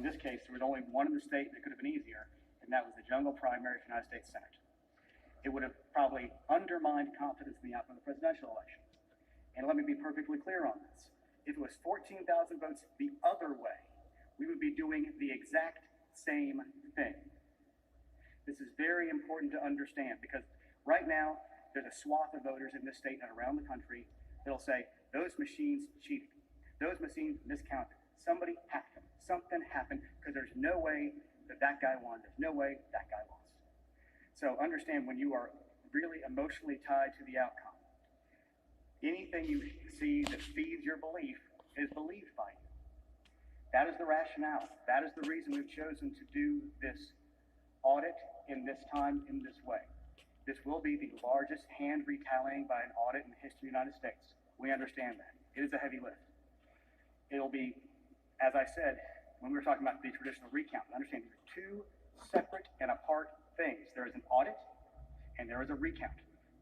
In this case, there was only one in the state that could have been easier, and that was the jungle primary for the United States Senate. It would have probably undermined confidence in the outcome of the presidential election. And let me be perfectly clear on this. If it was 14,000 votes the other way, we would be doing the exact same thing. This is very important to understand because right now, there's a swath of voters in this state and around the country that'll say, those machines cheated. Those machines miscounted. Somebody hacked them. Something happened because there's no way that that guy won. There's no way that guy lost. So understand when you are really emotionally tied to the outcome, anything you see that feeds your belief is believed by you. That is the rationale. That is the reason we've chosen to do this audit in this time, in this way. This will be the largest hand retallying by an audit in the history of the United States. We understand that. It is a heavy lift. It'll be, as I said, when we were talking about the traditional recount, understand these are two separate and apart things. There is an audit and there is a recount.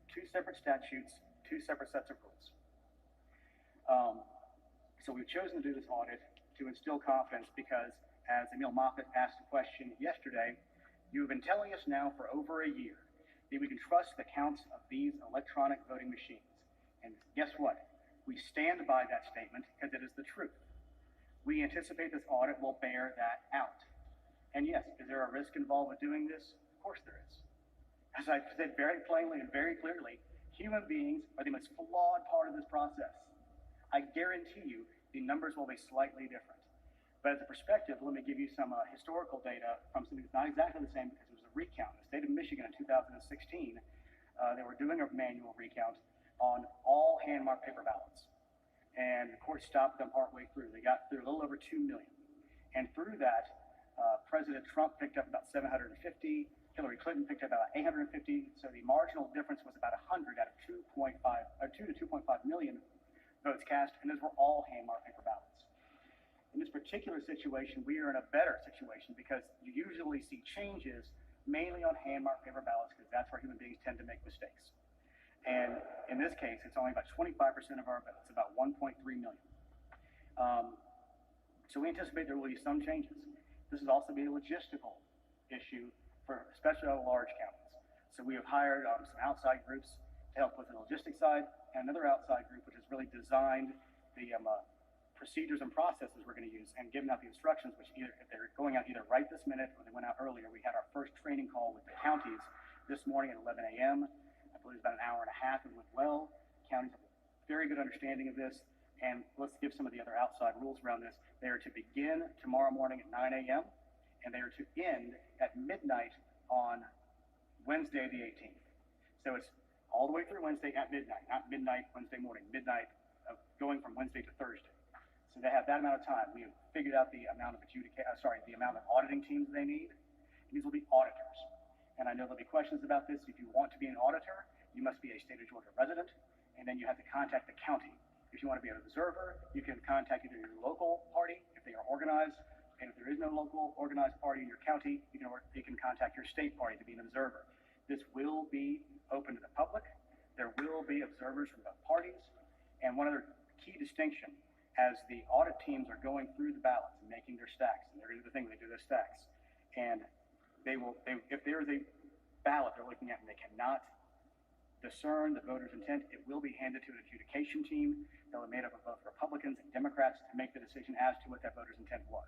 Two separate statutes, two separate sets of rules. So we've chosen to do this audit to instill confidence because, as Emil Moffitt asked a question yesterday, you have been telling us now for over a year that we can trust the counts of these electronic voting machines. And guess what? We stand by that statement because it is the truth. We anticipate this audit will bear that out. And yes, is there a risk involved with doing this? Of course there is. As I said very plainly and very clearly, human beings are the most flawed part of this process. I guarantee you the numbers will be slightly different. But as a perspective, let me give you some historical data from something that's not exactly the same because it was a recount. The state of Michigan in 2016, they were doing a manual recount on all hand-marked paper ballots. And the court stopped them partway through. They got through a little over 2 million. And through that, President Trump picked up about 750, Hillary Clinton picked up about 850, so the marginal difference was about 100 out of 2 to 2.5 million votes cast, and those were all hand-marked paper ballots. In this particular situation, we are in a better situation because you usually see changes mainly on hand-marked paper ballots because that's where human beings tend to make mistakes. And in this case, it's only about 25% of our votes, about 1.3 million. So we anticipate there will be some changes. This is also be a logistical issue for especially our large counties. So we have hired some outside groups to help with the logistics side, and another outside group which has really designed the procedures and processes we're going to use and given out the instructions, which either if they're going out either right this minute or they went out earlier. We had our first training call with the counties this morning at 11 a.m. I believe it was about an hour and a half. It went well. Counties have a very good understanding of this. And let's give some of the other outside rules around this. They are to begin tomorrow morning at 9 a.m. and they are to end at midnight on Wednesday the 18th. So it's all the way through Wednesday at midnight, not midnight Wednesday morning, midnight of going from Wednesday to Thursday. So they have that amount of time. We have figured out the amount of the amount of auditing teams they need. And these will be auditors. And I know there'll be questions about this. If you want to be an auditor, you must be a state of Georgia resident, and then you have to contact the county. If you want to be an observer, you can contact either your local party if they are organized, and if there is no local organized party in your county, you can contact your state party to be an observer. This will be open to the public. There will be observers from both parties. And one other key distinction, as the audit teams are going through the ballots and making their stacks, and they're going to do the thing when they do their stacks, and if there is a ballot they're looking at and they cannot discern the voter's intent, it will be handed to an adjudication team that will be made up of both Republicans and Democrats to make the decision as to what that voter's intent was.